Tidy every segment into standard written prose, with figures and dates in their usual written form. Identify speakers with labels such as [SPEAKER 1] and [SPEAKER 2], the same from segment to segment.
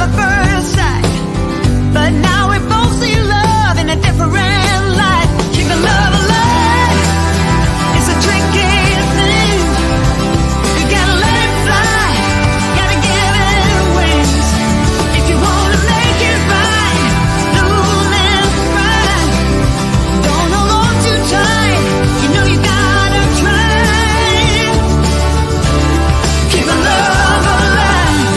[SPEAKER 1] at first sight, but now we both see love in a different light. Keeping love alive is a tricky thing. You gotta let it fly, gotta give it wings. If you wanna make it right, lose and right. Don't hold on too tight, you know you gotta try. Keeping love alive,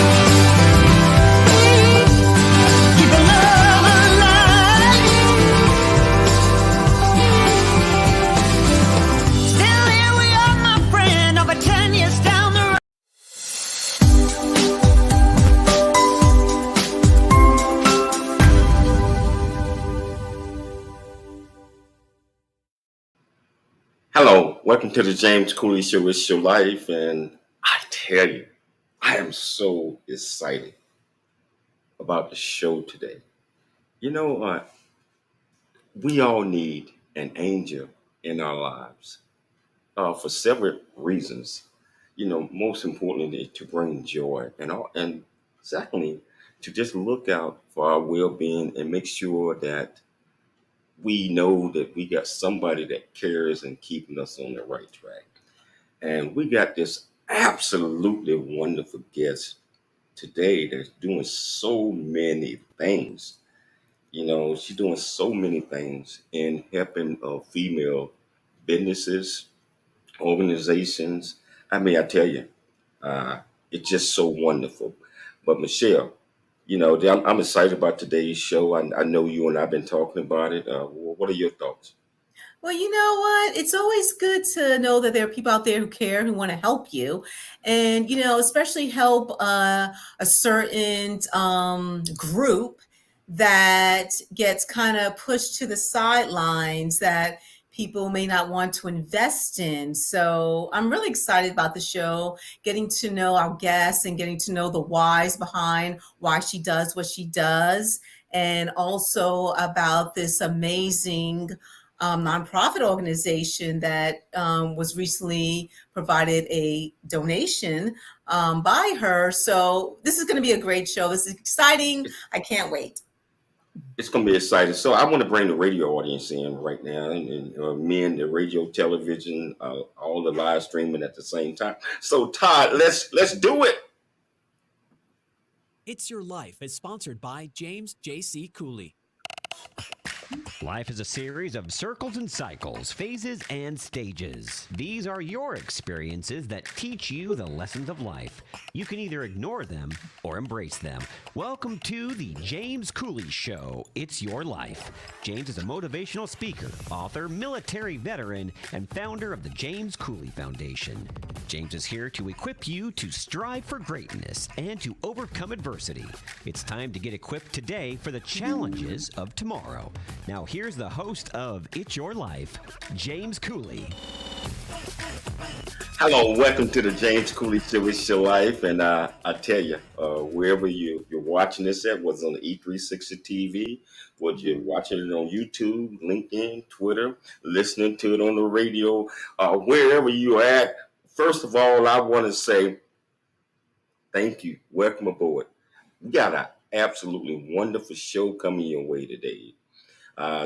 [SPEAKER 1] keeping love alive. Still here we are, my friend, over 10 years down the road.
[SPEAKER 2] Hello, welcome to the James Cooley Show. It's your life, and I tell you, I am so excited about the show today. You know, we all need an angel in our lives for several reasons. You know, most importantly, to bring joy, and secondly, to just look out for our well-being and make sure that we know that we got somebody that cares and keeping us on the right track. And we got this absolutely wonderful guest today that's doing so many things. You know, she's doing so many things in helping female businesses, organizations. I mean, I tell you, uh, it's just so wonderful. But Michelle, you know, I'm excited about today's show. I know you and I've been talking about it. What are your thoughts?
[SPEAKER 3] Well, you know what? It's always good to know that there are people out there who care, who want to help you, and especially help a certain group that gets kind of pushed to the sidelines that people may not want to invest in. So I'm really excited about the show, getting to know our guests and getting to know the whys behind why she does what she does, and also about this amazing nonprofit organization that was recently provided a donation by her. So this is going to be a great show. This is exciting. I can't wait.
[SPEAKER 2] It's going to be exciting. So I want to bring the radio audience in right now, and me and the radio, television, all the live streaming at the same time. So Todd, let's do it.
[SPEAKER 4] It's Your Life is sponsored by James J.C. Cooley.
[SPEAKER 5] Life is a series of circles and cycles, phases and stages. These are your experiences that teach you the lessons of life. You can either ignore them or embrace them. Welcome to the James Cooley Show. It's Your Life. James is a motivational speaker, author, military veteran, and founder of the James Cooley Foundation. James is here to equip you to strive for greatness and to overcome adversity. It's time to get equipped today for the challenges of tomorrow. Now, here's the host of It's Your Life, James Cooley.
[SPEAKER 2] Hello, welcome to the James Cooley Show. It's Your Life, and I tell you, wherever you're watching this at, whether it's on the E360 TV, whether you're watching it on YouTube, LinkedIn, Twitter, listening to it on the radio, wherever you're at, first of all, I want to say thank you. Welcome aboard. We got an absolutely wonderful show coming your way today.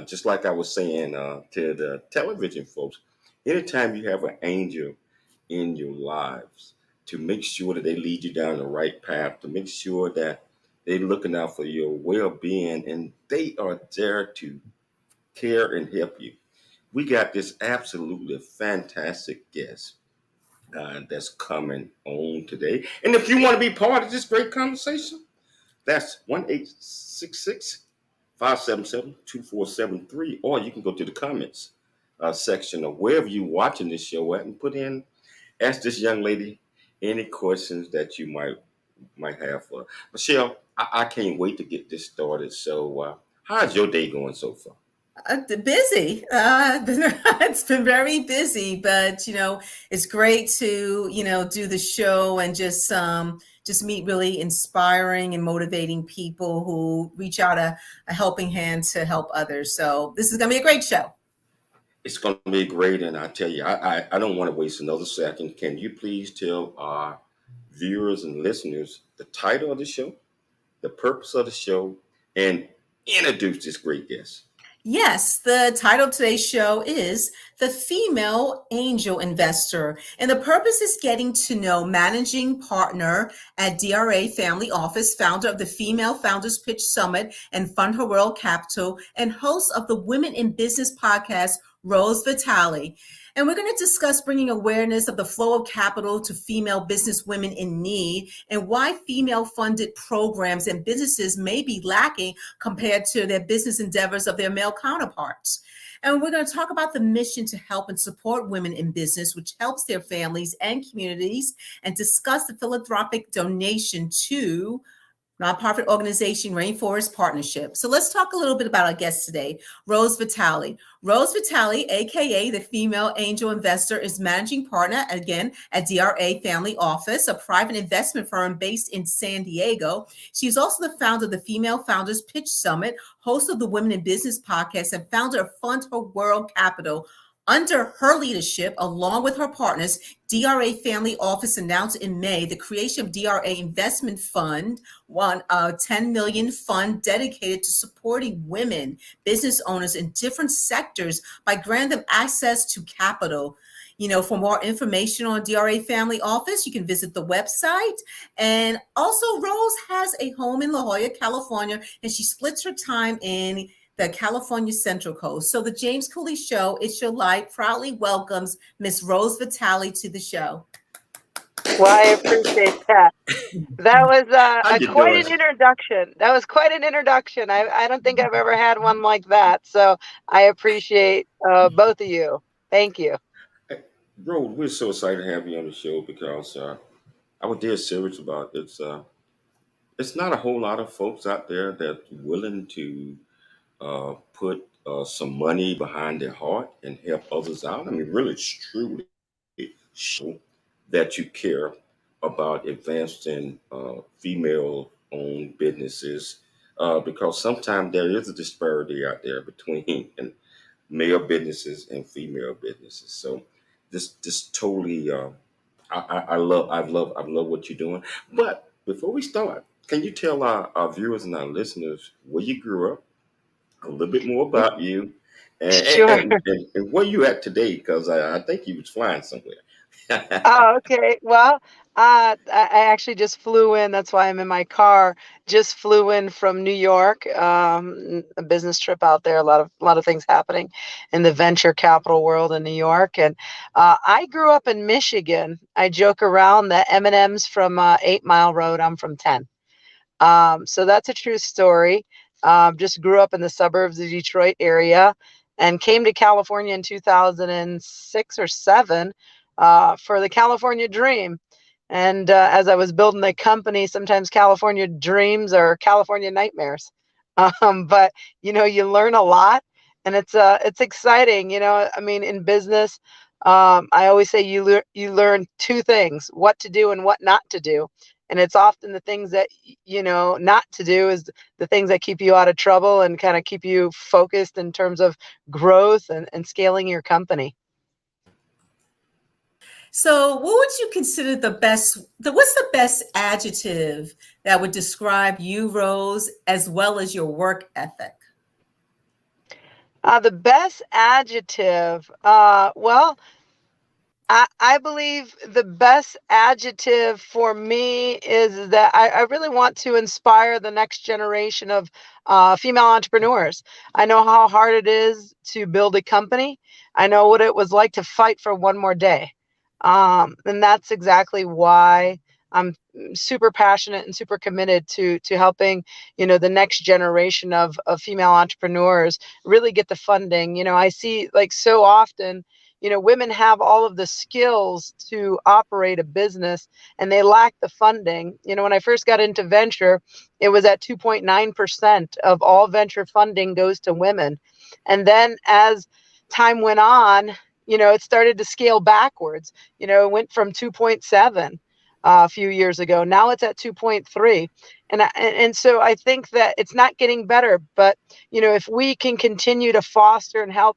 [SPEAKER 2] Just like I was saying to the television folks, anytime you have an angel in your lives, to make sure that they lead you down the right path, to make sure that they're looking out for your well-being, and they are there to care and help you. We got this absolutely fantastic guest that's coming on today. And if you want to be part of this great conversation, that's 1-866-577-2473, or you can go to the comments section of wherever you're watching this show at and ask this young lady any questions that you might have for her. Michelle, I can't wait to get this started. So how's your day going so far?
[SPEAKER 3] Busy. It's been very busy, but it's great to do the show and just meet really inspiring and motivating people who reach out a helping hand to help others. So this is going to be a great show.
[SPEAKER 2] It's going to be great, and I tell you, I don't want to waste another second. Can you please tell our viewers and listeners the title of the show? the purpose of the show, and introduce this great guest.
[SPEAKER 3] Yes, the title of today's show is The Female Angel Investor. And the purpose is getting to know managing partner at DRA Family Office, founder of the Female Founders Pitch Summit and Fundherworldcapital, and host of the Women in Business podcast, Rose Vitale. And we're going to discuss bringing awareness of the flow of capital to female business women in need and why female-funded programs and businesses may be lacking compared to their business endeavors of their male counterparts. And we're going to talk about the mission to help and support women in business, which helps their families and communities, and discuss the philanthropic donation to nonprofit organization Rainforest Partnership. So let's talk a little bit about our guest today, Rose Vitale. Rose Vitale, aka the Female Angel Investor, is managing partner again at DRA Family Office, a private investment firm based in San Diego. She's also the founder of the Female Founders Pitch Summit, host of the Women in Business podcast, and founder of Fundherworldcapital. Under her leadership, along with her partners, DRA Family Office announced in May the creation of DRA Investment Fund, a $10 million fund dedicated to supporting women, business owners in different sectors by granting them access to capital. For more information on DRA Family Office, you can visit the website. And also, Rose has a home in La Jolla, California, and she splits her time in the California Central Coast. So the James Cooley Show, It's Your Life, proudly welcomes Miss Rose Vitale to the show.
[SPEAKER 6] Well, I appreciate that. That was quite
[SPEAKER 2] doing?
[SPEAKER 6] an introduction. That was quite an introduction. I don't think I've ever had one like that. So I appreciate both of you. Thank you.
[SPEAKER 2] Rose, we're so excited to have you on the show because I was dead serious about it. It's not a whole lot of folks out there that's willing to put some money behind their heart and help others out. I mean, really, truly show that you care about advancing female-owned businesses because sometimes there is a disparity out there between male businesses and female businesses. So this totally, I love what you're doing. But before we start, can you tell our viewers and our listeners where you grew up? A little bit more about you
[SPEAKER 6] Sure.
[SPEAKER 2] and where you at today, because I think you was flying somewhere.
[SPEAKER 6] Oh, okay. Well, I actually just flew in. That's why I'm in my car. Just flew in from New York. A business trip out there. A lot of things happening in the venture capital world in New York. And I grew up in Michigan. I joke around that M&M's from 8 Mile Road. I'm from 10. So that's a true story. Just grew up in the suburbs of the Detroit area and came to California in 2006 or 7 for the California dream. And as I was building the company, sometimes California dreams are California nightmares. But you learn a lot, and it's exciting. I mean, in business, I always say you learn two things: what to do and what not to do. And it's often the things that not to do is the things that keep you out of trouble and kind of keep you focused in terms of growth and scaling your company.
[SPEAKER 3] So what would you consider what's the best adjective that would describe you, Rose, as well as your work ethic?
[SPEAKER 6] The best adjective, well, I believe the best adjective for me is that I really want to inspire the next generation of female entrepreneurs. I know how hard it is to build a company. I know what it was like to fight for one more day. And that's exactly why I'm super passionate and super committed to helping, the next generation of female entrepreneurs really get the funding. I see, like, so often, women have all of the skills to operate a business and they lack the funding. When I first got into venture, it was at 2.9% of all venture funding goes to women. And then as time went on, it started to scale backwards. It went from 2.7 a few years ago. Now it's at 2.3. And so I think that it's not getting better, but, if we can continue to foster and help,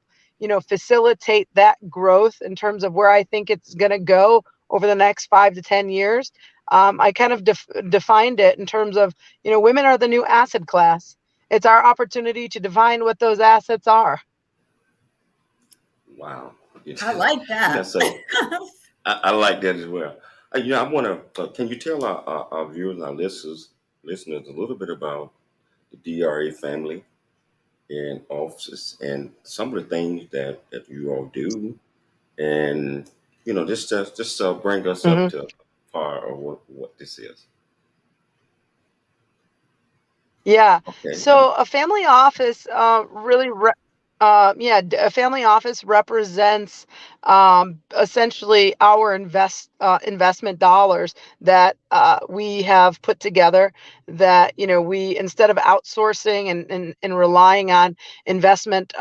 [SPEAKER 6] facilitate that growth in terms of where I think it's going to go over the next 5 to 10 years, I kind of defined it in terms of, women are the new asset class. It's our opportunity to define what those assets are.
[SPEAKER 2] Wow.
[SPEAKER 3] I like that.
[SPEAKER 2] So I like that as well. I want to. Can you tell our viewers and our listeners a little bit about the DRA family and offices and some of the things that you all do, and just bring us up
[SPEAKER 6] Mhm.
[SPEAKER 2] to par of what this is.
[SPEAKER 6] Yeah.
[SPEAKER 2] Okay.
[SPEAKER 6] So a family office a family office represents essentially our investment dollars that we have put together, that we, instead of outsourcing and relying on investment,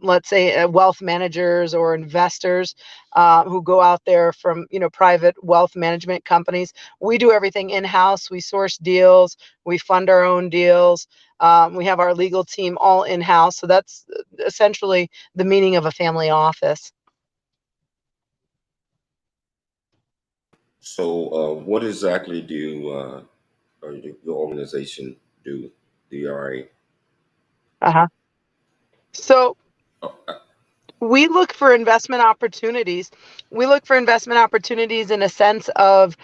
[SPEAKER 6] let's say wealth managers or investors who go out there from private wealth management companies, we do everything in house. We source deals, we fund our own deals. We have our legal team all in house. So that's essentially the meaning of a family office.
[SPEAKER 2] So, what exactly do or your organization do? DRA.
[SPEAKER 6] Uh-huh. So
[SPEAKER 2] Oh,
[SPEAKER 6] we look for investment opportunities. We look for investment opportunities in a sense of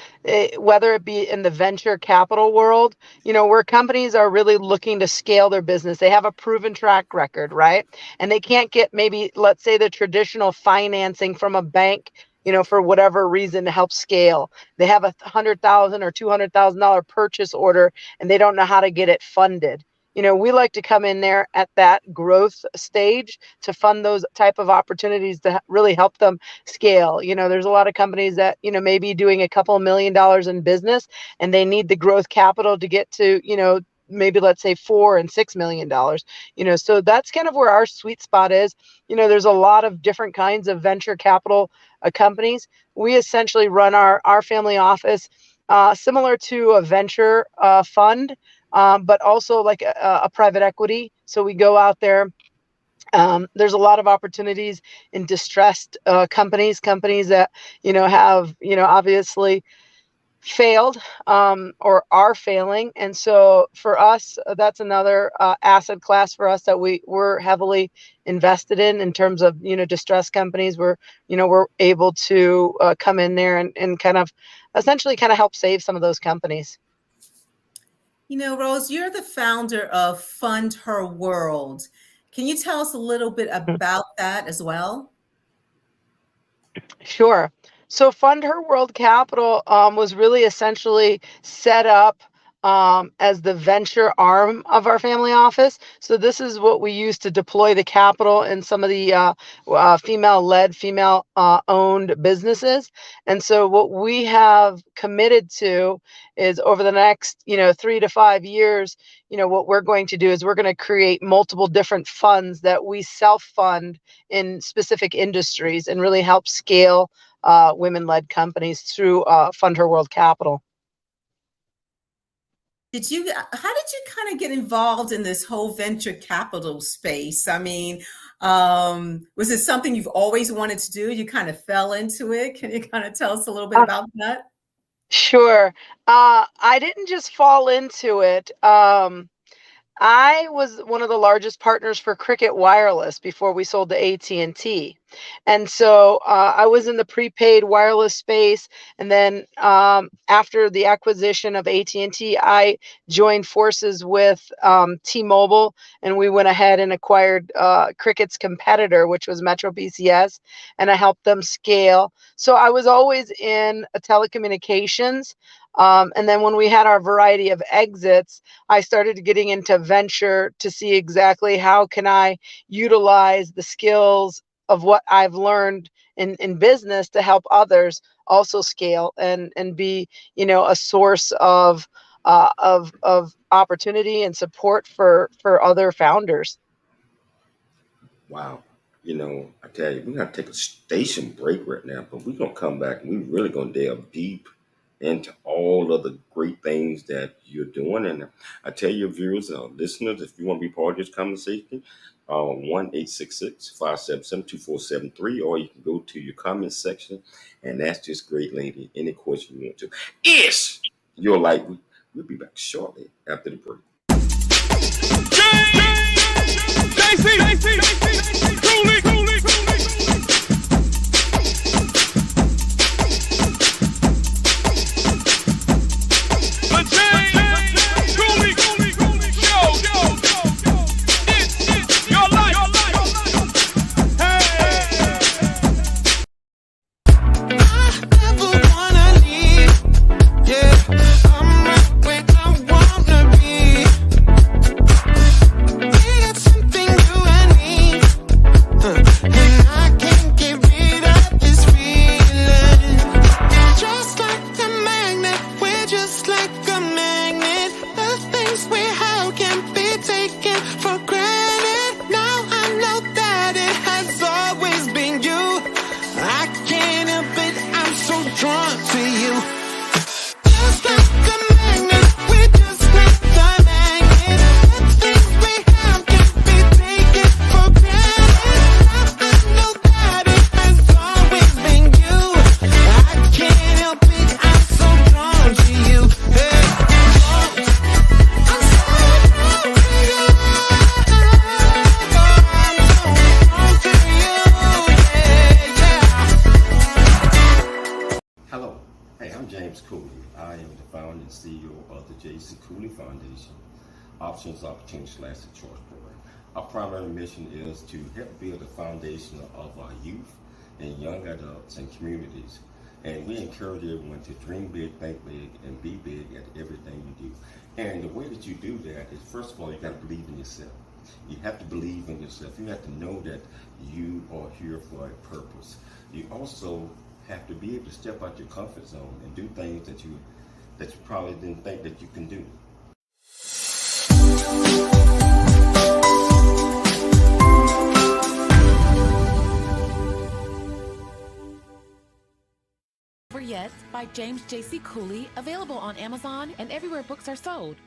[SPEAKER 6] whether it be in the venture capital world, where companies are really looking to scale their business. They have a proven track record, right? And they can't get, maybe, let's say, the traditional financing from a bank, for whatever reason, to help scale. They have $100,000 or $200,000 purchase order, and they don't know how to get it funded. We like to come in there at that growth stage to fund those type of opportunities to really help them scale. There's a lot of companies that, may be doing a couple $1 million in business, and they need the growth capital to get to, maybe, let's say, $4 and $6 million. So that's kind of where our sweet spot is. There's a lot of different kinds of venture capital companies. We essentially run our family office similar to a venture fund, but also like a private equity. So we go out there. There's a lot of opportunities in distressed companies that have obviously failed or are failing, and so for us, that's another asset class for us that we're heavily invested in terms of distressed companies. We're able to come in there and kind of essentially kind of help save some of those companies.
[SPEAKER 3] Rose, you're the founder of Fund Her World. Can you tell us a little bit about that as well?
[SPEAKER 6] Sure. So Fundherworldcapital was really essentially set up as the venture arm of our family office. So this is what we use to deploy the capital in some of the female-led, female-owned businesses. And so what we have committed to is, over the next 3 to 5 years, what we're going to do is we're going to create multiple different funds that we self-fund in specific industries and really help scale women-led companies through Fundherworldcapital.
[SPEAKER 3] How did you kind of get involved in this whole venture capital space? I mean, was it something you've always wanted to do? You kind of fell into it. Can you kind of tell us a little bit
[SPEAKER 6] Uh,
[SPEAKER 3] about that?
[SPEAKER 6] sure. I didn't just fall into it. I was one of the largest partners for Cricket Wireless before we sold to AT&T. And so I was in the prepaid wireless space. And then after the acquisition of AT&T, I joined forces with T-Mobile, and we went ahead and acquired Cricket's competitor, which was Metro PCS, and I helped them scale. So I was always in telecommunications. And then when we had our variety of exits, I started getting into venture to see exactly how can I utilize the skills of what I've learned in business to help others also scale and be, a source of opportunity and support for other founders.
[SPEAKER 2] wow. I tell you, we're gonna take a station break right now, but we're gonna come back and we're really gonna delve deep into all of the great things that you're doing. And I tell your viewers, listeners, if you want to be part of this conversation, 1-866-577-2473, or you can go to your comments section and ask this great lady any question you want to. It's your life. We'll be back shortly after the break.
[SPEAKER 1] Never wanna leave. Yeah, I'm right where I wanna be. We got something you and me, and I can't get rid of this feeling. Just like a magnet, we're just like a magnet. The things we have can't be taken for granted. Now I know that it has always been you. I can't help it, I'm so drawn to you. Just like a magnet, we're just like a magnet. The things we have can't be taken for granted. Now I know that it has always been you. I can't help it, I'm so drawn to you. Hey, I'm so drawn to you. I'm so drawn to you. Yeah.
[SPEAKER 2] Hello. Hey, I'm James Cooley. I am the founder and CEO of the J.C. Cooley Foundation, Options, Opportunities, Lasting Choice Program. Our primary mission is to help build the foundation of our youth and young adults and communities. And we encourage everyone to dream big, think big, and be big at everything you do. And the way that you do that is, first of all, you got to believe in yourself. You have to believe in yourself. You have to know that you are here for a purpose. You also have to be able to step out your comfort zone and do things that you probably didn't think that you can do.
[SPEAKER 7] Over Yet by James J.C. Cooley, available on Amazon and everywhere books are sold.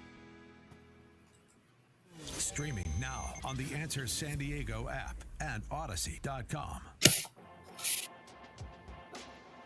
[SPEAKER 8] Streaming now on the Answer San Diego app and Odyssey.com.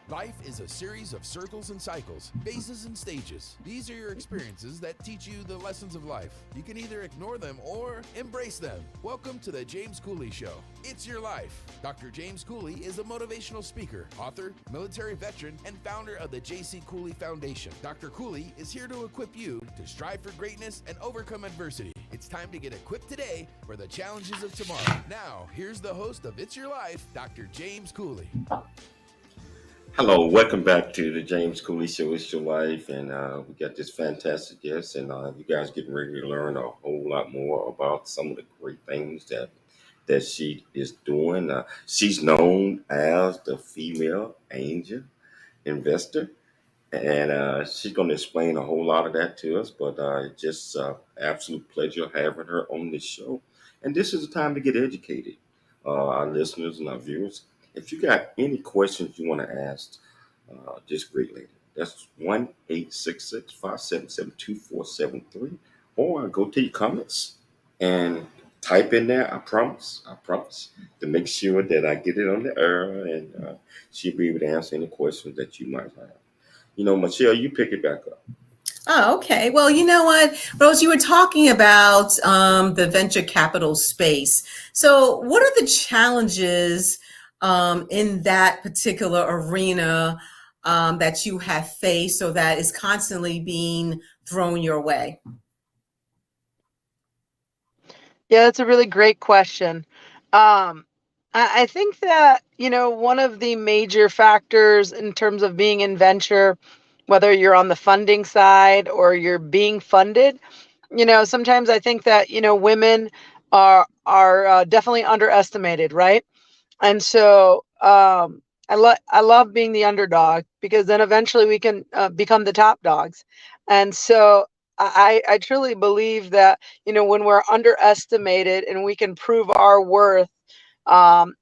[SPEAKER 9] Life is a series of circles and cycles, phases and stages. These are your experiences that teach you the lessons of life. You can either ignore them or embrace them. Welcome to the James Cooley Show. It's your life. Dr. James Cooley is a motivational speaker, author, military veteran, and founder of the J.C. Cooley Foundation. Dr. Cooley is here to equip you to strive for greatness and overcome adversity. It's time to get equipped today for the challenges of tomorrow. Now, here's the host of It's Your Life, Dr. James Cooley.
[SPEAKER 2] Hello, welcome back to the James Cooley Show. It's your life, and we got this fantastic guest, and you guys getting ready to learn a whole lot more about some of the great things that she is doing. She's known as the female angel investor, and she's going to explain a whole lot of that to us. But just absolute pleasure having her on this show, and this is the time to get educated, our listeners and our viewers. If you got any questions you want to ask this great lady, that's 1-866-577-2473, or go to your comments and type in there. I promise to make sure that I get it on the air, and she'll be able to answer any questions that you might have. You know, Michelle, you pick it back up.
[SPEAKER 3] Oh, okay. Well, you know what, Rose, you were talking about the venture capital space. So what are the challenges in that particular arena that you have faced, or that is constantly being thrown your way?
[SPEAKER 6] Yeah, that's a really great question. I think that, one of the major factors in terms of being in venture, whether you're on the funding side or you're being funded, sometimes I think that, women are definitely underestimated, right? And so I love being the underdog, because then eventually we can become the top dogs. And so I truly believe that, when we're underestimated and we can prove our worth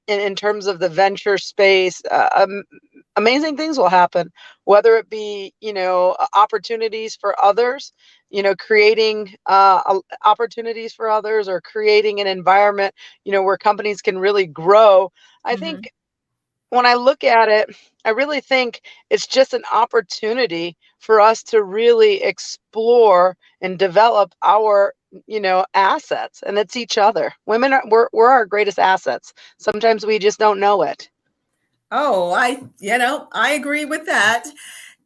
[SPEAKER 6] in terms of the venture space, amazing things will happen, whether it be, opportunities for others, creating opportunities for others, or creating an environment, where companies can really grow. I
[SPEAKER 3] Hmm.
[SPEAKER 6] think when I look at it, I really think it's just an opportunity for us to really explore and develop our, assets, and it's each other. Women are we're our greatest assets. Sometimes we just don't know it.
[SPEAKER 3] Oh, I agree with that.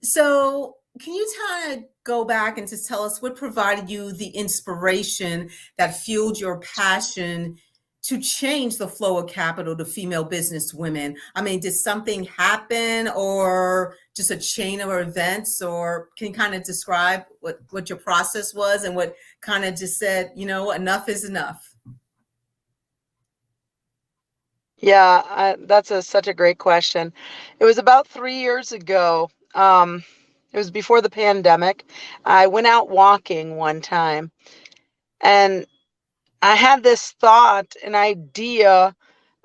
[SPEAKER 3] So, can you kind of go back and just tell us what provided you the inspiration that fueled your passion to change the flow of capital to female business women? I mean, did something happen or just a chain of events, or can you kind of describe what your process was and what kind of just said, enough is enough?
[SPEAKER 6] Yeah, that's such a great question. It was about 3 years ago. It was before the pandemic. I went out walking one time, and I had this thought, an idea,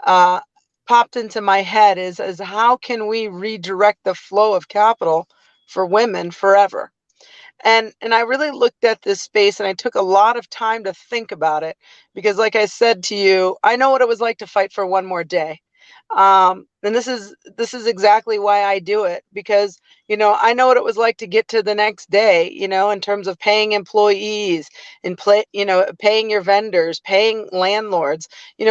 [SPEAKER 6] uh, popped into my head is how can we redirect the flow of capital for women forever? And I really looked at this space, and I took a lot of time to think about it, because like I said to you, I know what it was like to fight for one more day. And this is exactly why I do it, because I know what it was like to get to the next day, in terms of paying employees and paying your vendors, paying landlords,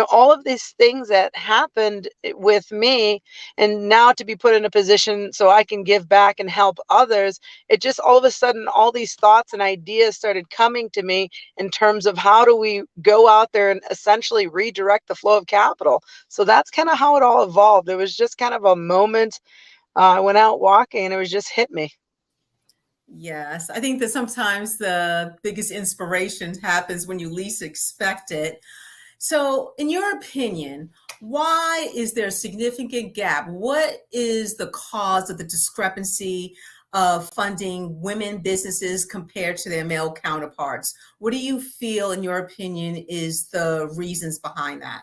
[SPEAKER 6] all of these things that happened with me. And now to be put in a position so I can give back and help others, it just all of a sudden, all these thoughts and ideas started coming to me in terms of how do we go out there and essentially redirect the flow of capital. So that's kind of how it all evolved. It was just kind of a moment. I went out walking, and it was just hit me.
[SPEAKER 3] Yes, I think that sometimes the biggest inspiration happens when you least expect it. So, in your opinion, why is there a significant gap? What is the cause of the discrepancy of funding women businesses compared to their male counterparts? What do you feel, in your opinion, is the reasons behind that?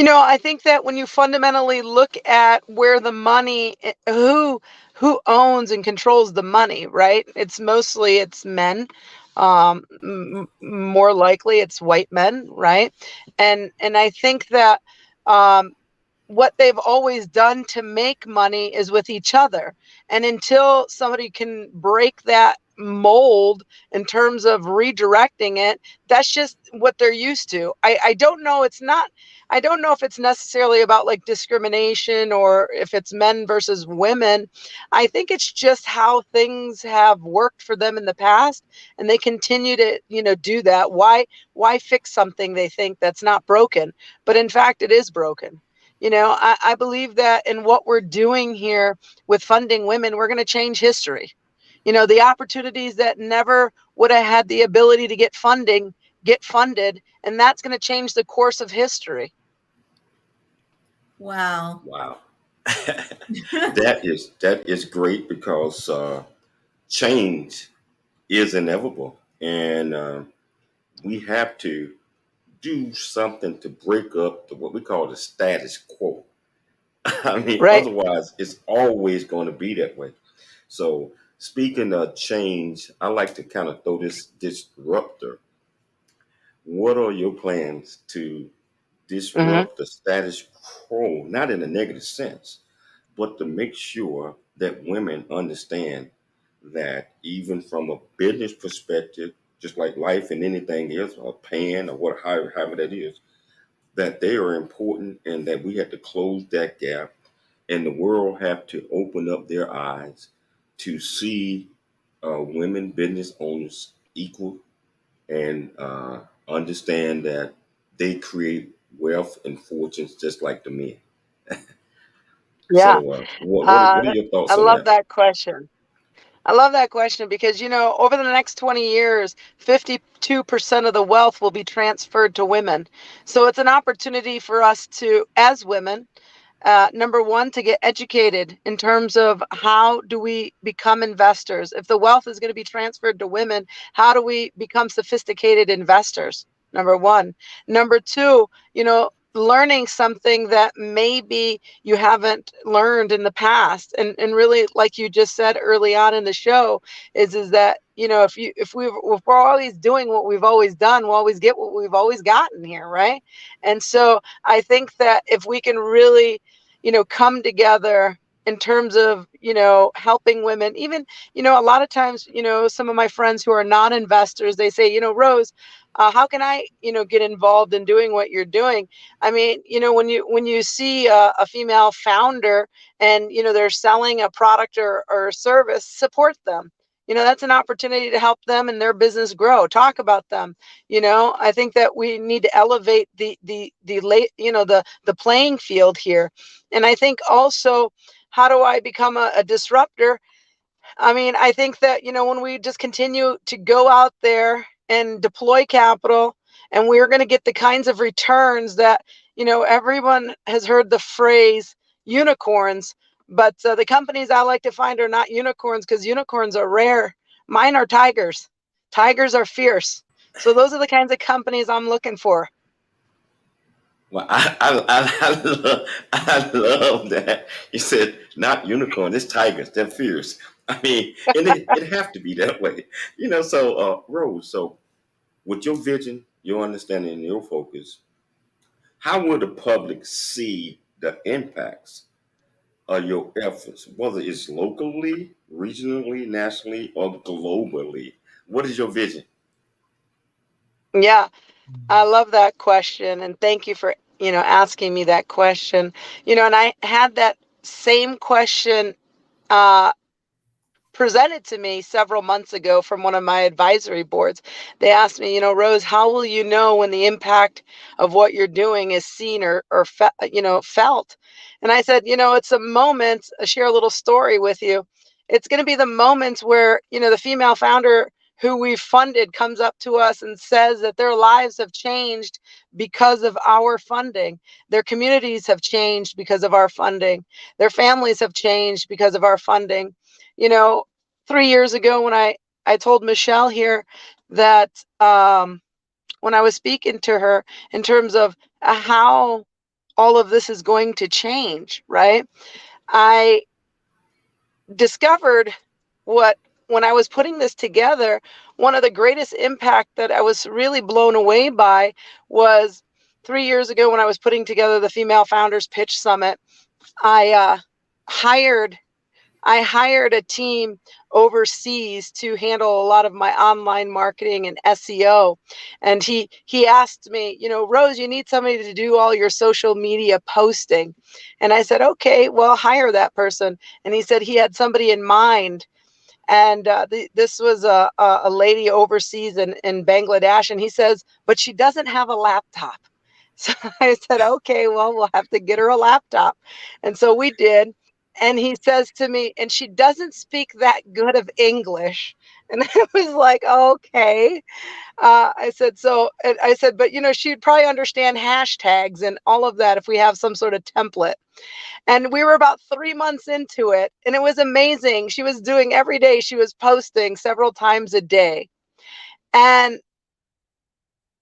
[SPEAKER 6] I think that when you fundamentally look at where the money, who owns and controls the money, right? It's men. More likely it's white men, right? And I think that um, what they've always done to make money is with each other. And until somebody can break that mold in terms of redirecting it, that's just what they're used to. I don't know. I don't know if it's necessarily about like discrimination, or if it's men versus women. I think it's just how things have worked for them in the past, and they continue to, do that. Why fix something they think that's not broken? But in fact, it is broken. I believe that in what we're doing here with funding women, we're going to change history. The opportunities that never would have had the ability to get funding get funded, and that's going to change the course of history.
[SPEAKER 3] Wow.
[SPEAKER 2] Wow. That is great because change is inevitable, and we have to do something to break up what we call the status quo. I mean,
[SPEAKER 6] Right.
[SPEAKER 2] otherwise, it's always going to be that way. So, speaking of change, I like to kind of throw this disruptor. What are your plans to
[SPEAKER 6] Hmm.
[SPEAKER 2] disrupt the status quo, not in a negative sense, but to make sure that women understand that even from a business perspective, just like life and anything else, or paying or however that is, that they are important and that we have to close that gap, and the world have to open up their eyes to see women business owners equal, and understand that they create wealth and fortunes just like the men.
[SPEAKER 6] Yeah.
[SPEAKER 2] So, what are your
[SPEAKER 6] I
[SPEAKER 2] thoughts on
[SPEAKER 6] love
[SPEAKER 2] that?
[SPEAKER 6] that question. I love that question because, over the next 20 years, 52% of the wealth will be transferred to women. So it's an opportunity for us to, as women, number one, to get educated in terms of how do we become investors. If the wealth is going to be transferred to women, how do we become sophisticated investors? Number one. Number two, learning something that maybe you haven't learned in the past. And really, like you just said early on in the show, is that, if we're always doing what we've always done, we'll always get what we've always gotten here, right? And so I think that if we can really, come together in terms of, helping women, even, a lot of times, some of my friends who are non-investors, they say, Rose, how can I, get involved in doing what you're doing? I mean, when you see a female founder and, they're selling a product or a service, support them. That's an opportunity to help them and their business grow. Talk about them. I think that we need to elevate the playing field here. And I think also, how do I become a disruptor? I mean, I think that, when we just continue to go out there and deploy capital, and we're going to get the kinds of returns that, everyone has heard the phrase unicorns, but the companies I like to find are not unicorns, because unicorns are rare. Mine are tigers. Tigers are fierce. So those are the kinds of companies I'm looking for.
[SPEAKER 2] Well, I love that. You said not unicorn, it's tigers, they're fierce. I mean, and it have to be that way. So Rose, so with your vision, your understanding, and your focus, how will the public see the impacts of your efforts, whether it's locally, regionally, nationally, or globally? What is your vision?
[SPEAKER 6] Yeah, I love that question. And thank you for, asking me that question. And I had that same question uh, presented to me several months ago from one of my advisory boards. They asked me, Rose, how will you know when the impact of what you're doing is seen or felt? And I said, it's a moment. I'll share a little story with you. It's going to be the moments where, the female founder who we've funded comes up to us and says that their lives have changed because of our funding. Their communities have changed because of our funding. Their families have changed because of our funding. You know, 3 years ago when I told Michelle here that when I was speaking to her in terms of how all of this is going to change, right? I discovered when I was putting this together, one of the greatest impact that I was really blown away by was 3 years ago when I was putting together the Female Founders Pitch Summit. I hired a team overseas to handle a lot of my online marketing and SEO. And he asked me, Rose, you need somebody to do all your social media posting. And I said, okay, well, hire that person. And he said he had somebody in mind. And this was a lady overseas in Bangladesh. And he says, but she doesn't have a laptop. So I said, okay, well, we'll have to get her a laptop. And so we did. And he says to me, and she doesn't speak that good of English. And I was like, okay. I said, but she'd probably understand hashtags and all of that if we have some sort of template. And we were about 3 months into it, and it was amazing. She was doing every day, she was posting several times a day. And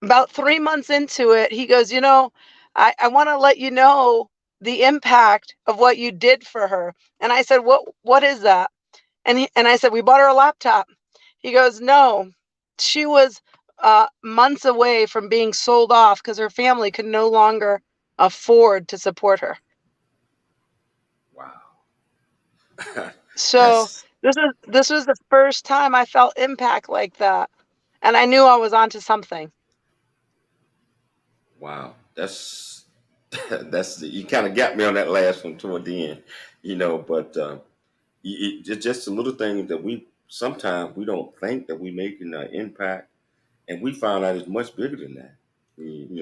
[SPEAKER 6] about 3 months into it, he goes, I want to let you know the impact of what you did for her. And I said, what is that? And I said, we bought her a laptop. He goes, no, she was months away from being sold off because her family could no longer afford to support her.
[SPEAKER 2] Wow.
[SPEAKER 6] So
[SPEAKER 2] That's
[SPEAKER 6] this was the first time I felt impact like that. And I knew I was onto something.
[SPEAKER 2] wow. That's you kind of got me on that last one toward the end, but it's just a little thing that we sometimes we don't think that we making an impact, and we found out it's much bigger than that.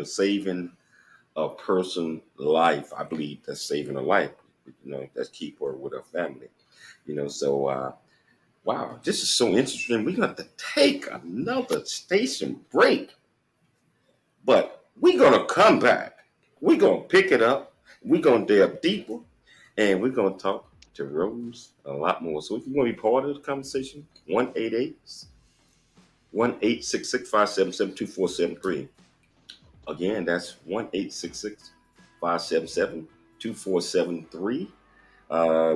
[SPEAKER 2] Saving a person life. I believe that's saving a life. That's key for with a family. So wow, this is so interesting. We're gonna have to take another station break, but we're gonna come back. We're gonna pick it up. We're gonna delve deeper, and we're gonna talk to Rose a lot more. So if you want to be part of the conversation, 1-866-577-2473. Again, that's 1-866 577-2473.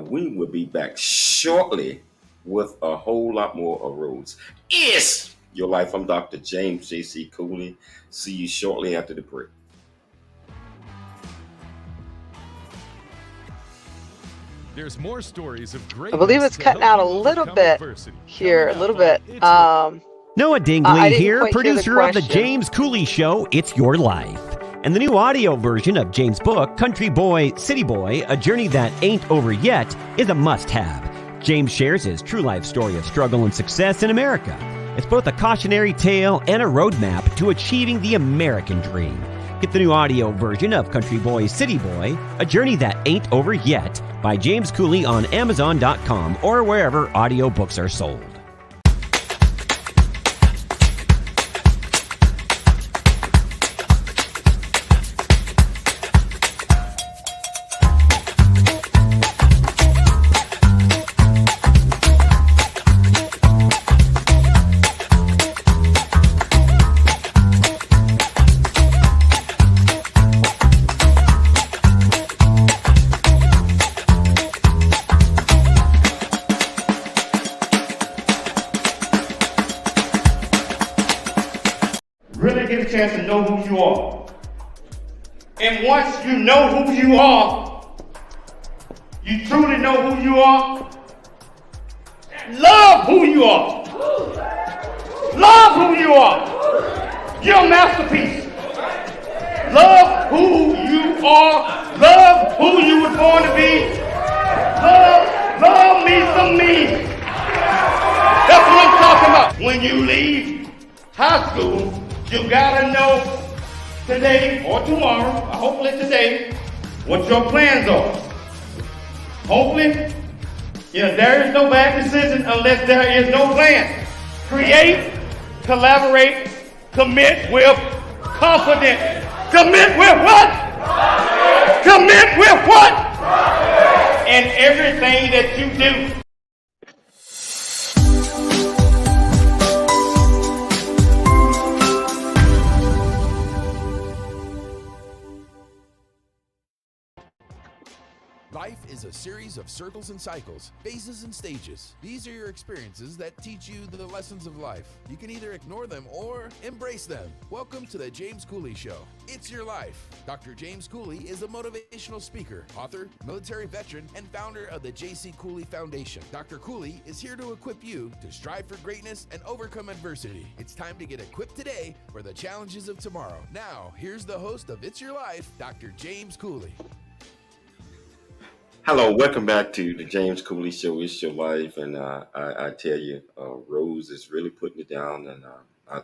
[SPEAKER 2] We will be back shortly with a whole lot more of Rose Is Your Life. I'm Dr. James J.C. Cooley. See you shortly after the break.
[SPEAKER 10] There's more stories of great.
[SPEAKER 6] I believe it's cutting out a little bit here, a little bit.
[SPEAKER 5] Noah
[SPEAKER 6] I
[SPEAKER 5] Dingley
[SPEAKER 6] didn't
[SPEAKER 5] here,
[SPEAKER 6] quite hear the
[SPEAKER 5] producer of The
[SPEAKER 6] question.
[SPEAKER 5] James Cooley Show, It's Your Life. And the new audio version of James' book, Country Boy, City Boy, A Journey That Ain't Over Yet, is a must-have. James shares his true life story of struggle and success in America. It's both a cautionary tale and a roadmap to achieving the American dream. Get the new audio version of Country Boy, City Boy, A Journey That Ain't Over Yet by James Cooley on Amazon.com or wherever audiobooks are sold.
[SPEAKER 11] Really get a chance to know who you are. And once you know who you are, you truly know who you are, love who you are. Love who you are. You're a masterpiece. Love who you are. Love who you were born to be. Love me some me. That's what I'm talking about. When you leave high school, you gotta know today or tomorrow, or hopefully today, what your plans are. Hopefully, there is no bad decision unless there is no plan. Create, collaborate, commit with confidence. Commit with what? Commit with what? In everything that you do.
[SPEAKER 9] Life is a series of circles and cycles, phases and stages. These are your experiences that teach you the lessons of life. You can either ignore them or embrace them. Welcome to the James Cooley Show. It's your life. Dr. James Cooley is a motivational speaker, author, military veteran, and founder of the J.C. Cooley Foundation. Dr. Cooley is here to equip you to strive for greatness and overcome adversity. It's time to get equipped today for the challenges of tomorrow. Now, here's the host of It's Your Life, Dr. James Cooley.
[SPEAKER 2] Hello, welcome back to the James Cooley Show. It's Your Life, and I tell you, Rose is really putting it down, and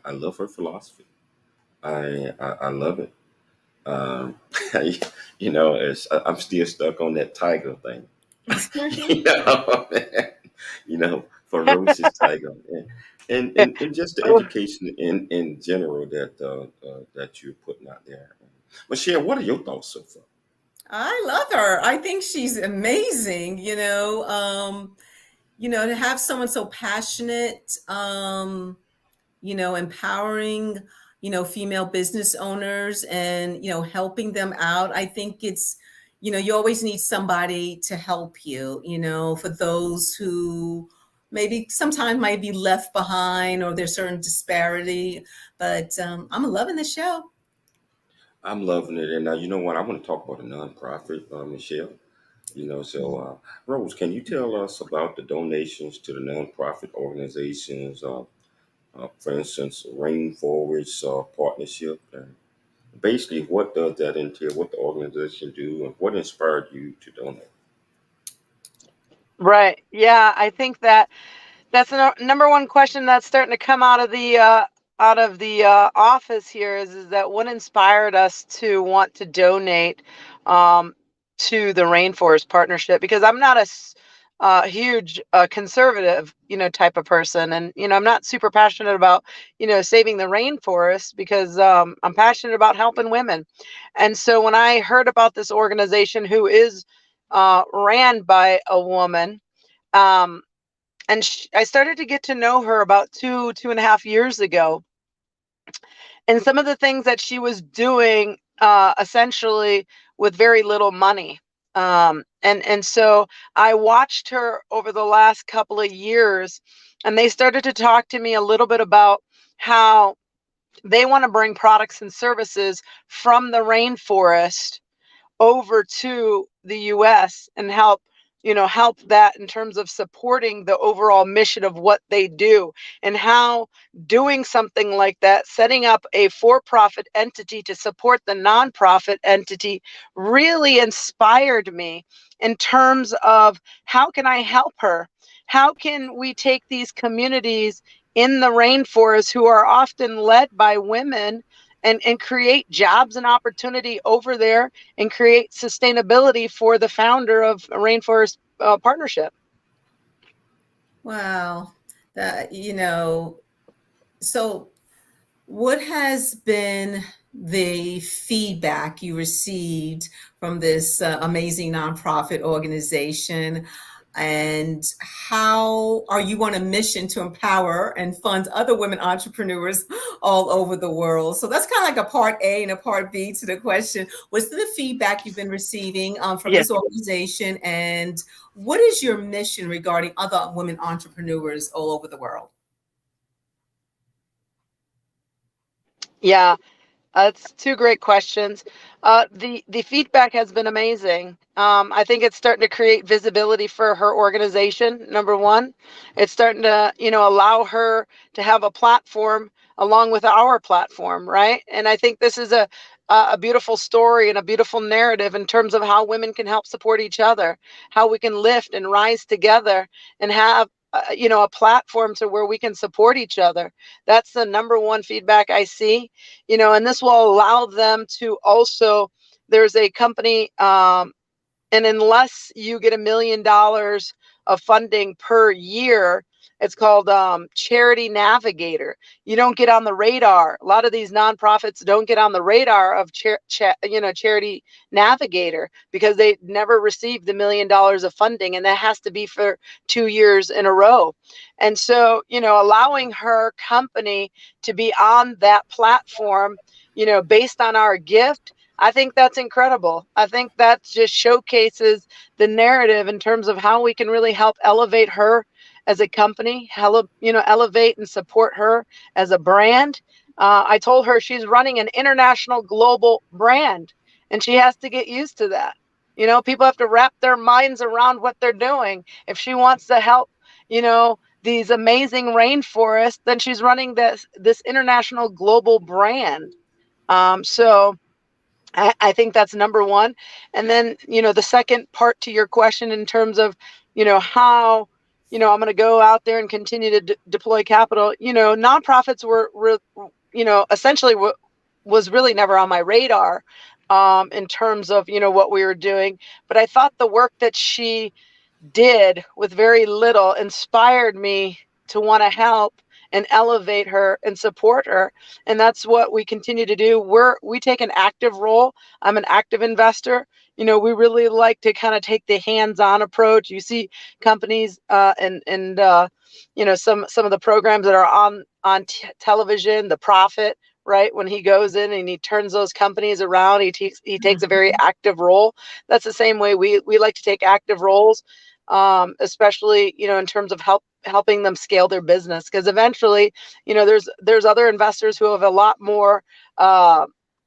[SPEAKER 2] I love her philosophy. I love it. I'm still stuck on that tiger thing. For Rose is tiger, and just the education in general that you're putting out there. Michelle, what are your thoughts so far?
[SPEAKER 3] I love her. I think she's amazing, to have someone so passionate, empowering, female business owners and, helping them out. I think it's, you always need somebody to help you, for those who maybe sometimes might be left behind or there's certain disparity, but I'm loving the show.
[SPEAKER 2] I'm loving it. And you know what? I want to talk about a nonprofit, Michelle. Rose, can you tell us about the donations to the nonprofit organizations, for instance, Rainforest Partnership? And basically, what does that entail? What the organization do, and what inspired you to donate?
[SPEAKER 6] Right. Yeah, I think that's the number one question that's starting to come out of the office here is that what inspired us to want to donate to the Rainforest Partnership, because I'm not a huge conservative type of person, and I'm not super passionate about saving the rainforest, because I'm passionate about helping women. And so when I heard about this organization who is ran by a woman, and I started to get to know her about 2.5 years ago. And some of the things that she was doing essentially with very little money. And so I watched her over the last couple of years, and they started to talk to me a little bit about how they want to bring products and services from the rainforest over to the US and help that in terms of supporting the overall mission of what they do, and how doing something like that, setting up a for-profit entity to support the nonprofit entity, really inspired me in terms of how can I help her? How can we take these communities in the rainforest who are often led by women and create jobs and opportunity over there and create sustainability for the founder of Rainforest Partnership?
[SPEAKER 3] Wow. That, so what has been the feedback you received from this amazing nonprofit organization? And how are you on a mission to empower and fund other women entrepreneurs all over the world? So that's kind of like a part A and a part B to the question. What's the feedback you've been receiving from
[SPEAKER 6] Yeah.
[SPEAKER 3] this organization? And what is your mission regarding other women entrepreneurs all over the world?
[SPEAKER 6] Yeah, that's two great questions. The feedback has been amazing. I think it's starting to create visibility for her organization. Number one, it's starting to allow her to have a platform along with our platform, right? And I think this is a beautiful story and a beautiful narrative in terms of how women can help support each other, how we can lift and rise together and have a platform to where we can support each other. That's the number one feedback I see. And this will allow them to also, there's a company, and unless you get $1 million of funding per year, it's called Charity Navigator. You don't get on the radar. A lot of these nonprofits don't get on the radar of Charity Navigator because they never received the $1 million of funding, and that has to be for 2 years in a row. And so, allowing her company to be on that platform, based on our gift, I think that's incredible. I think that just showcases the narrative in terms of how we can really help elevate her as a company, elevate and support her as a brand. I told her she's running an international global brand, and she has to get used to that. People have to wrap their minds around what they're doing. If she wants to help, these amazing rainforests, then she's running this international global brand. So I think that's number one. And then, the second part to your question in terms of, how, I'm going to go out there and continue to deploy capital. Nonprofits were essentially was really never on my radar in terms of, what we were doing. But I thought the work that she did with very little inspired me to want to help and elevate her and support her. And that's what we continue to do. We take an active role. I'm an active investor. We really like to kind of take the hands-on approach. You see companies and some of the programs that are on television, The Profit, right? When he goes in and he turns those companies around, he takes a very active role. That's the same way we like to take active roles, especially, in terms of helping them scale their business. Because eventually, there's other investors who have a lot more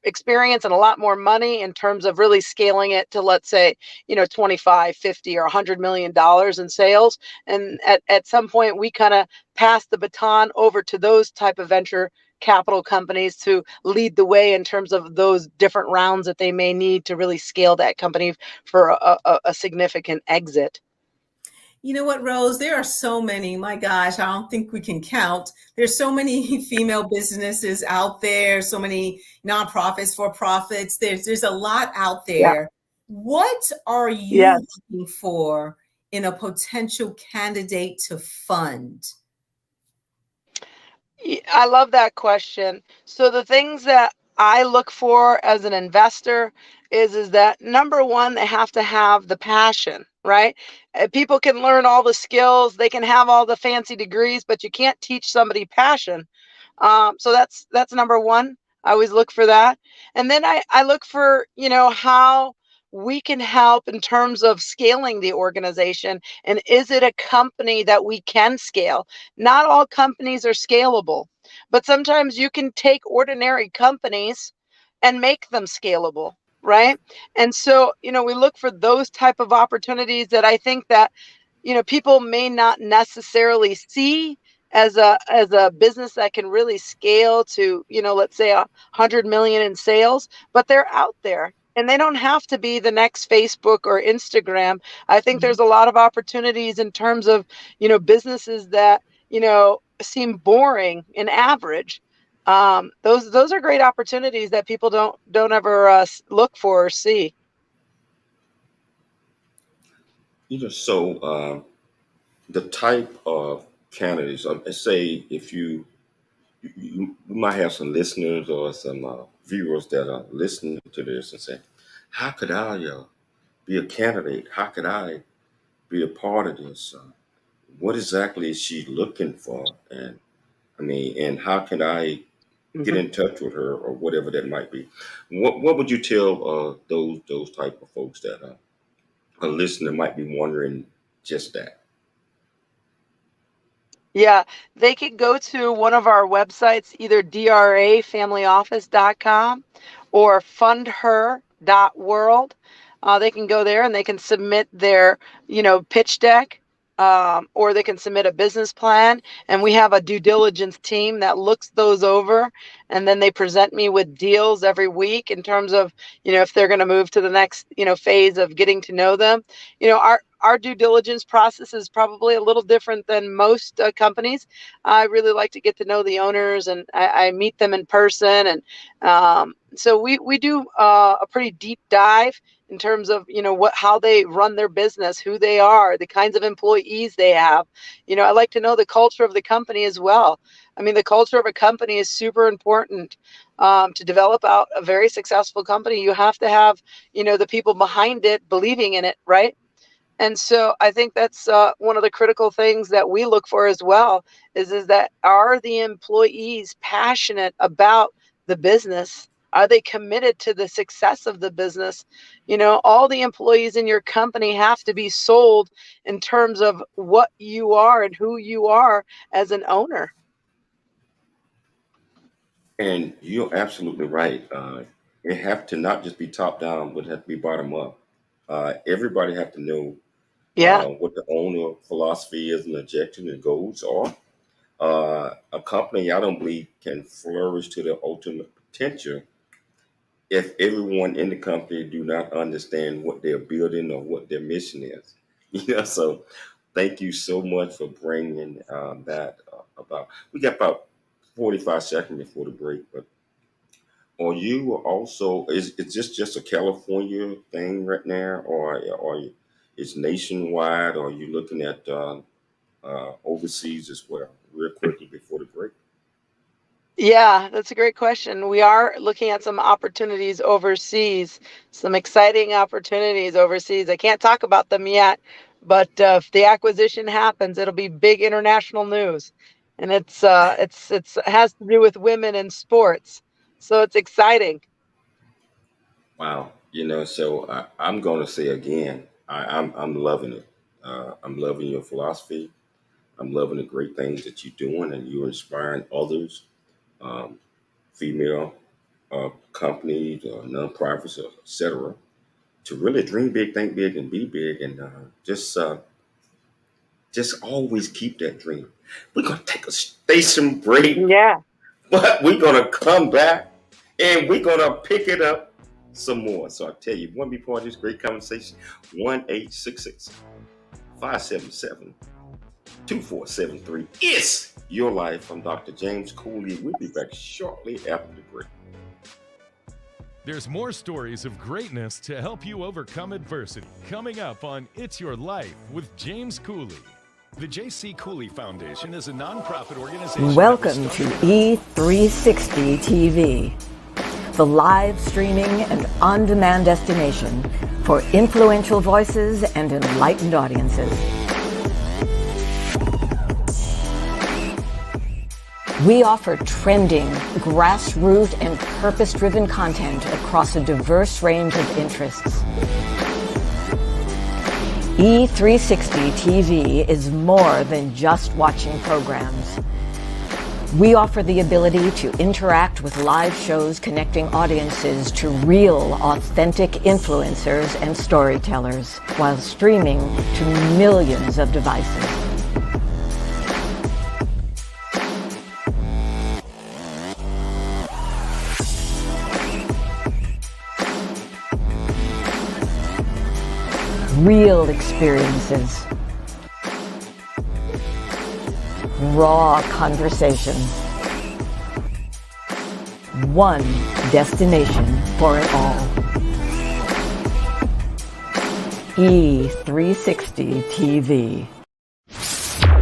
[SPEAKER 6] experience and a lot more money in terms of really scaling it to, let's say, 25, 50 or $100 million in sales. And at some point we kind of pass the baton over to those type of venture capital companies to lead the way in terms of those different rounds that they may need to really scale that company for a significant exit.
[SPEAKER 3] You know what, Rose? There are so many, my gosh, I don't think we can count. There's so many female businesses out there, so many nonprofits, for-profits. There's a lot out there.
[SPEAKER 6] Yeah.
[SPEAKER 3] What are you
[SPEAKER 6] Yes.
[SPEAKER 3] looking for in a potential candidate to fund?
[SPEAKER 6] I love that question. So the things that I look for as an investor is that number one, they have to have the passion, right? People can learn all the skills, they can have all the fancy degrees, but you can't teach somebody passion. So that's number one. I always look for that. And then I look for, how we can help in terms of scaling the organization. And is it a company that we can scale? Not all companies are scalable, but sometimes you can take ordinary companies and make them scalable, right? And so, we look for those type of opportunities that I think that, people may not necessarily see as a business that can really scale to, let's say 100 million in sales, but they're out there. And they don't have to be the next Facebook or Instagram. I think there's a lot of opportunities in terms of, businesses that, seem boring and average. Those are great opportunities that people don't ever look for or see.
[SPEAKER 2] So the type of candidates, say if you might have some listeners or some viewers that are listening to this and say, how could I be a candidate? How could I be a part of this? What exactly is she looking for? And and how can I get in touch with her or whatever that might be? What would you tell those type of folks that a listener might be wondering just that?
[SPEAKER 6] Yeah, they could go to one of our websites, either DRAFamilyOffice.com or Fundher.world. They can go there and they can submit their, pitch deck, or they can submit a business plan. And we have a due diligence team that looks those over. And then they present me with deals every week in terms of, if they're going to move to the next, phase of getting to know them. Our due diligence process is probably a little different than most companies. I really like to get to know the owners, and I meet them in person. And so we do a pretty deep dive in terms of, how they run their business, who they are, the kinds of employees they have. I like to know the culture of the company as well. The culture of a company is super important. To develop out a very successful company, you have to have, the people behind it believing in it, right? And so I think that's one of the critical things that we look for as well, is that are the employees passionate about the business? Are they committed to the success of the business? All the employees in your company have to be sold in terms of what you are and who you are as an owner.
[SPEAKER 2] And you're absolutely right. It have to not just be top down, but it have to be bottom up. Everybody have to know what the owner philosophy is and objective and goals are. A company, I don't believe, can flourish to their ultimate potential if everyone in the company do not understand what they're building or what their mission is. So thank you so much for bringing that about. We got about 45 seconds before the break, but are you also, is this just a California thing right now, or is nationwide, or are you looking at overseas as well? Real quickly before the break.
[SPEAKER 6] Yeah, that's a great question. We are looking at some opportunities overseas, some exciting opportunities overseas. I can't talk about them yet, but if the acquisition happens, it'll be big international news, and it has to do with women in sports, so it's exciting.
[SPEAKER 2] Wow. So I'm going to say again, I'm loving it. I'm loving your philosophy. I'm loving the great things that you're doing, and you're inspiring others, female companies, nonprofits, etc., to really dream big, think big, and be big, and just always keep that dream. We're gonna take a station break, but we're gonna come back and we're gonna pick it up some more. So I tell you, want to be part of this great conversation? 1-866-577-2473. It's your life. I'm Dr. James Cooley. We'll be back shortly after the break.
[SPEAKER 10] There's more stories of greatness to help you overcome adversity. Coming up on It's Your Life with James Cooley. The J.C. Cooley Foundation is a nonprofit organization.
[SPEAKER 12] Welcome to E360 TV, the live streaming and on-demand destination for influential voices and enlightened audiences. We offer trending, grassroots, and purpose-driven content across a diverse range of interests. E360 TV is more than just watching programs. We offer the ability to interact with live shows connecting audiences to real, authentic influencers and storytellers while streaming to millions of devices. Real experiences. Raw conversation. One destination for it all. E360 TV.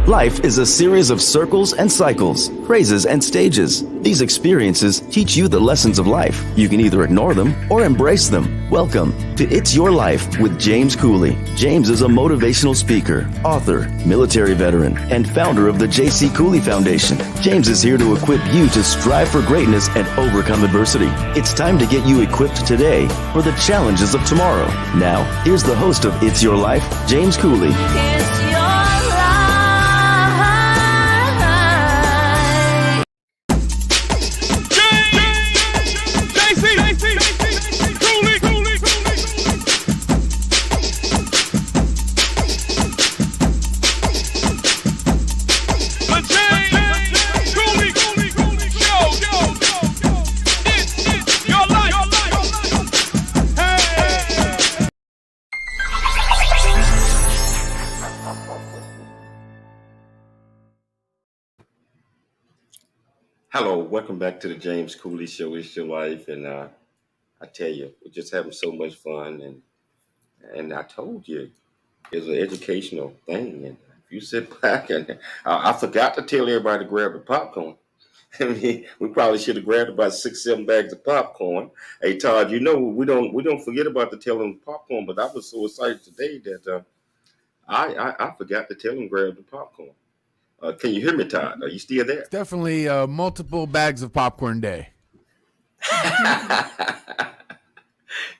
[SPEAKER 13] Life is a series of circles and cycles, phrases and stages. These experiences teach you the lessons of life. You can either ignore them or embrace them. Welcome to It's Your Life with James Cooley. James is a motivational speaker, author, military veteran, and founder of the J.C. Cooley Foundation. James is here to equip you to strive for greatness and overcome adversity. It's time to get you equipped today for the challenges of tomorrow. Now, here's the host of It's Your Life, James Cooley.
[SPEAKER 2] Hello, welcome back to the James Cooley Show. It's Your Life, and I tell you, we're just having so much fun, and I told you it's an educational thing. And if you sit back, and I forgot to tell everybody to grab the popcorn. I mean, we probably should have grabbed about 6-7 bags of popcorn. Hey, Todd, you know we don't forget about the telling popcorn, but I was so excited today that I forgot to tell them grab the popcorn. Can you hear me, Todd? Are you still there?
[SPEAKER 9] Definitely multiple bags of popcorn day.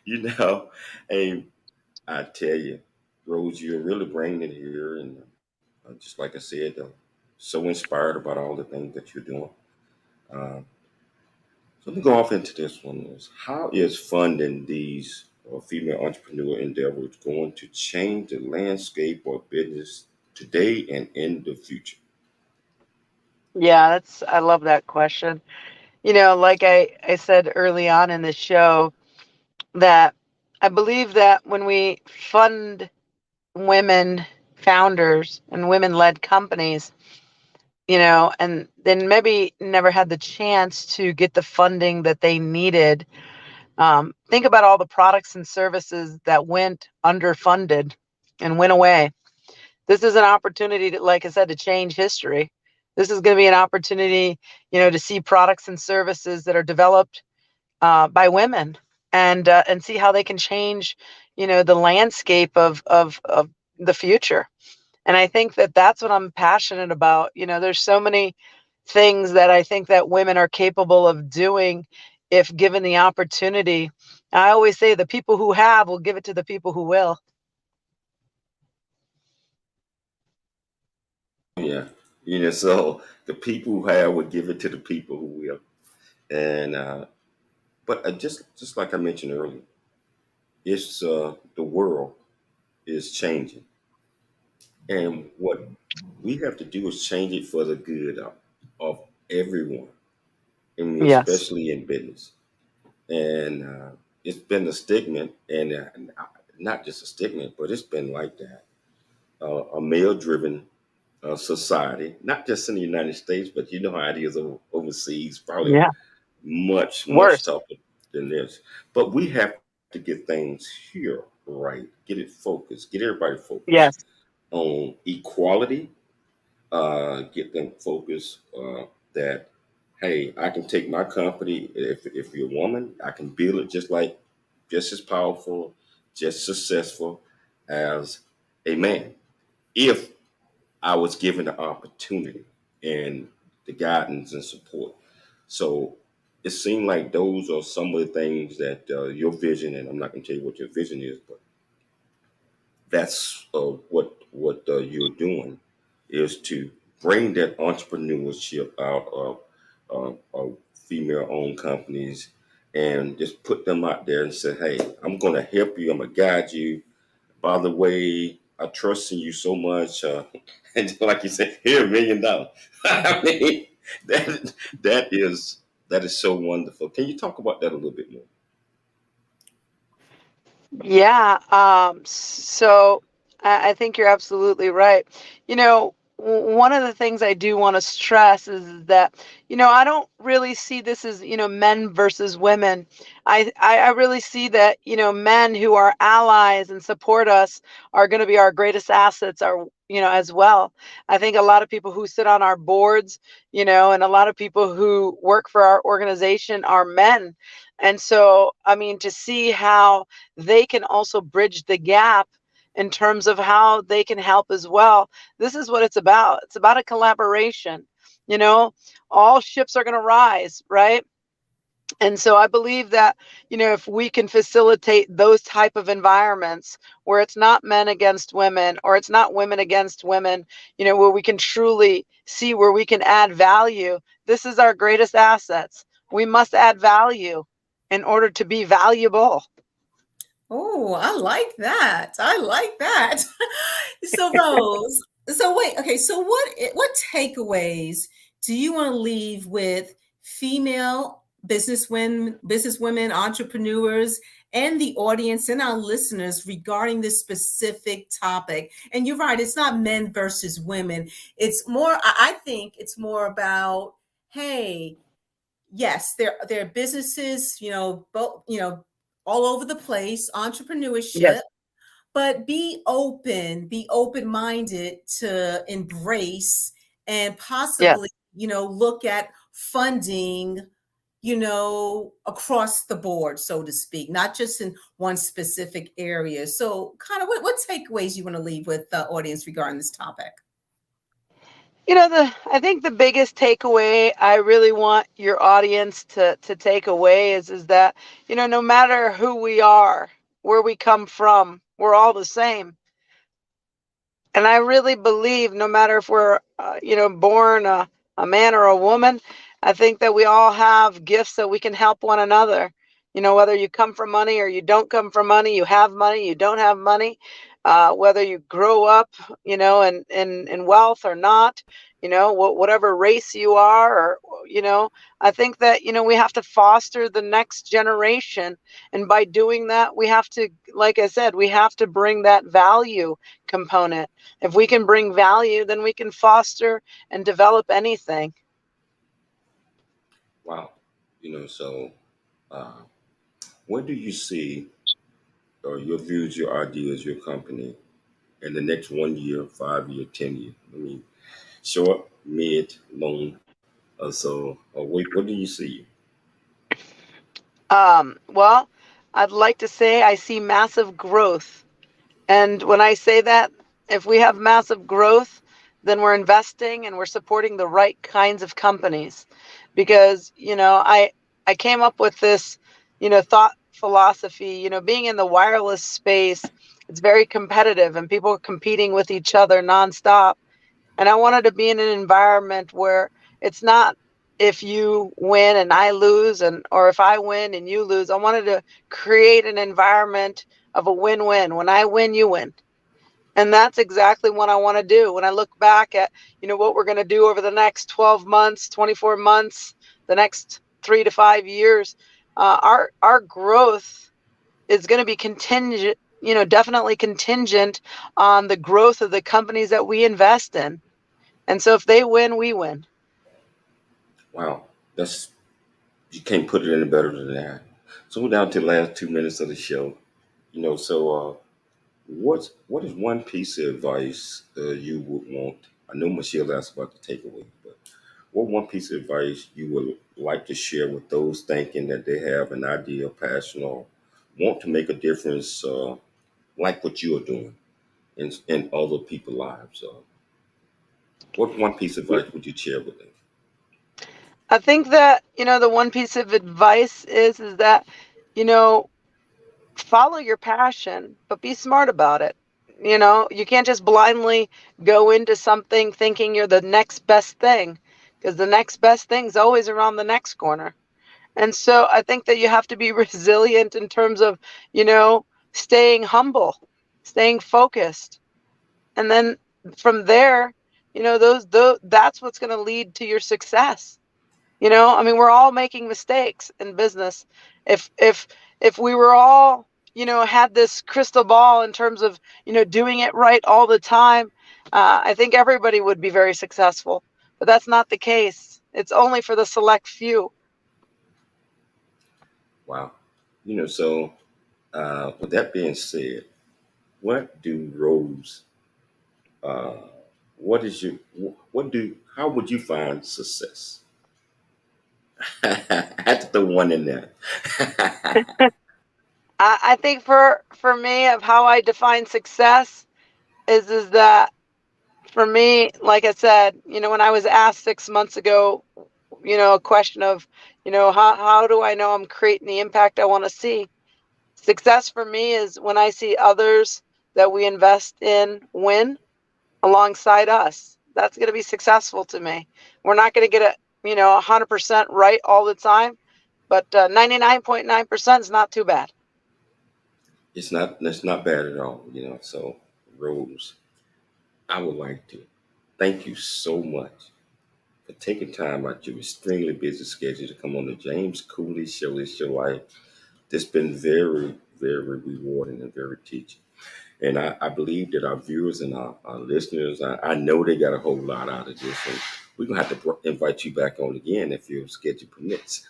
[SPEAKER 2] You know, hey, I tell you, Rose, you're really bringing it here, and just like I said, so inspired about all the things that you're doing. So let me go off into this one. How is funding these female entrepreneur endeavors going to change the landscape of business today and in the future?
[SPEAKER 6] Yeah, I love that question. Like I said early on in the show, that I believe that when we fund women founders and women led companies, and then maybe never had the chance to get the funding that they needed. Think about all the products and services that went underfunded and went away. This is an opportunity to, like I said, to change history. This is going to be an opportunity, to see products and services that are developed by women and see how they can change, the landscape of the future. And I think that that's what I'm passionate about. There's so many things that I think that women are capable of doing if given the opportunity. I always say the people who have will give it to the people who will.
[SPEAKER 2] Yeah, so the people who have will give it to the people who will, and but just like I mentioned earlier, it's the world is changing, and what we have to do is change it for the good of everyone. I mean,
[SPEAKER 6] Yes.
[SPEAKER 2] especially in business, and it's been a stigma, and not just a stigma, but it's been like that, a male-driven society, not just in the United States, but you know how it is overseas, probably
[SPEAKER 6] Yeah.
[SPEAKER 2] much
[SPEAKER 6] Worse.
[SPEAKER 2] tougher than this. But we have to get things here right, get it focused, get everybody focused
[SPEAKER 6] Yes.
[SPEAKER 2] on equality, get them focused that, hey, I can take my company, if you're a woman, I can build it just as powerful, just successful as a man. If I was given the opportunity. And the guidance and support. So it seemed like those are some of the things that your vision, and I'm not going to tell you what your vision is, but that's what you're doing is to bring that entrepreneurship out of female-owned companies and just put them out there and say, hey, I'm going to help you. I'm going to guide you. By the way, I trust in you so much. And like you said, here, $1 million. I mean, that is so wonderful. Can you talk about that a little bit more?
[SPEAKER 6] Yeah. So I think you're absolutely right. One of the things I do want to stress is that, I don't really see this as, men versus women. I really see that, men who are allies and support us are going to be our greatest assets, are, as well. I think a lot of people who sit on our boards, and a lot of people who work for our organization are men. And so, I mean, to see how they can also bridge the gap in terms of how they can help as well. This is what it's about. It's about a collaboration. You know, all ships are going to rise, right? And so I believe that, if we can facilitate those type of environments where it's not men against women or it's not women against women, where we can truly see where we can add value, this is our greatest assets. We must add value in order to be valuable.
[SPEAKER 3] Oh, I like that. I like that. So, Rose, so wait, okay, so what takeaways do you want to leave with female businesswomen, entrepreneurs, and the audience and our listeners regarding this specific topic? And you're right, it's not men versus women. It's more, I think it's more about, hey, yes, there are businesses, both, all over the place, entrepreneurship,
[SPEAKER 6] Yes,
[SPEAKER 3] but be open-minded to embrace and
[SPEAKER 6] yes.
[SPEAKER 3] possibly, look at funding, across the board, so to speak, not just in one specific area. So kind of what takeaways you want to leave with the audience regarding this topic?
[SPEAKER 6] I think the biggest takeaway I really want your audience to take away is that, no matter who we are, where we come from, we're all the same. And I really believe no matter if we're, born a man or a woman, I think that we all have gifts that we can help one another. Whether you come from money or you don't come from money, you have money, you don't have money, whether you grow up, in wealth or not, whatever race you are, or, I think that, we have to foster the next generation. And by doing that, we have to, like I said, we have to bring that value component. If we can bring value, then we can foster and develop anything.
[SPEAKER 2] Wow. So uh, where do you see your views, your ideas, your company in the next 1 year, 5 year, 10 year? I mean, short, mid, long. What do you see?
[SPEAKER 6] Well, I'd like to say I see massive growth. And when I say that, if we have massive growth, then we're investing and we're supporting the right kinds of companies. Because, I came up with this, thought philosophy, being in the wireless space, it's very competitive and people are competing with each other nonstop. And I wanted to be in an environment where it's not if you win and I lose, or if I win and you lose. I wanted to create an environment of a win-win. When I win, you win. And that's exactly what I want to do. When I look back at, what we're going to do over the next 12 months, 24 months, the next 3 to 5 years, our growth is going to be contingent, definitely contingent on the growth of the companies that we invest in. And so if they win, we win.
[SPEAKER 2] Wow, that's you can't put it any better than that. So we're down to the last 2 minutes of the show. What is one piece of advice you would want? I know Michelle asked about the takeaway, but what one piece of advice you would like to share with those thinking that they have an idea, passion, or want to make a difference, like what you are doing in other people's lives? What one piece of advice would you share with them?
[SPEAKER 6] I think that, the one piece of advice is that, you know, follow your passion, but be smart about it. You can't just blindly go into something thinking you're the next best thing, because the next best thing's always around the next corner. And so I think that you have to be resilient in terms of, staying humble, staying focused. And then from there, those that's what's going to lead to your success. I mean, we're all making mistakes in business. If we were all, had this crystal ball in terms of, doing it right all the time, I think everybody would be very successful. But that's not the case. It's only for the select few.
[SPEAKER 2] Wow. So with that being said, what do roles, how would you find success? I had to throw one in there.
[SPEAKER 6] I think for me, of how I define success is that, for me, like I said, when I was asked 6 months ago, a question of, how do I know I'm creating the impact I want to see? Success for me is when I see others that we invest in win alongside us. That's going to be successful to me. We're not going to get it, 100% right all the time, but 99.9% is not too bad.
[SPEAKER 2] That's not bad at all, So, Rose, I would like to thank you so much for taking time out your extremely busy schedule to come on the James Cooley Show. It's your life. This has been very, very rewarding and very teaching. And I believe that our viewers and our listeners, I know they got a whole lot out of this. And we're going to have to invite you back on again if your schedule permits.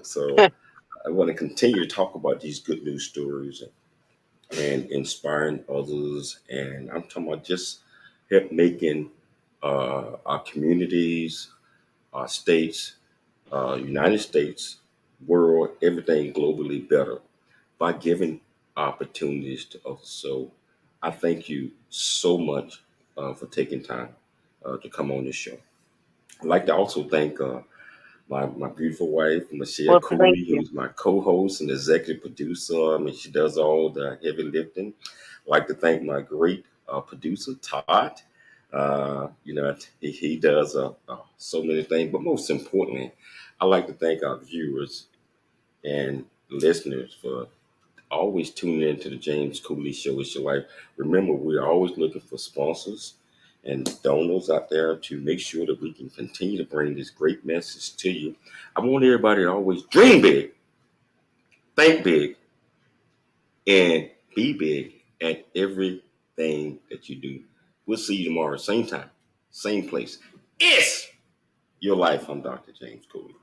[SPEAKER 2] So I want to continue to talk about these good news stories and inspiring others. And I'm talking about just help making our communities, our states, United States, world, everything globally better by giving opportunities to others. So I thank you so much for taking time to come on this show. I'd like to also thank my beautiful wife, Michelle
[SPEAKER 6] Well, thank
[SPEAKER 2] Cooley,
[SPEAKER 6] you.
[SPEAKER 2] who's my co-host and executive producer. I mean, she does all the heavy lifting. I'd like to thank my great producer, Todd. He does so many things, but most importantly, I'd like to thank our viewers and listeners for always tuning in to the James Cooley Show. It's your life. Remember, we're always looking for sponsors and donors out there to make sure that we can continue to bring this great message to you. I want everybody to always dream big, think big, and be big at everything that you do. We'll see you tomorrow, same time, same place. It's your life. I'm Dr. James Cooley.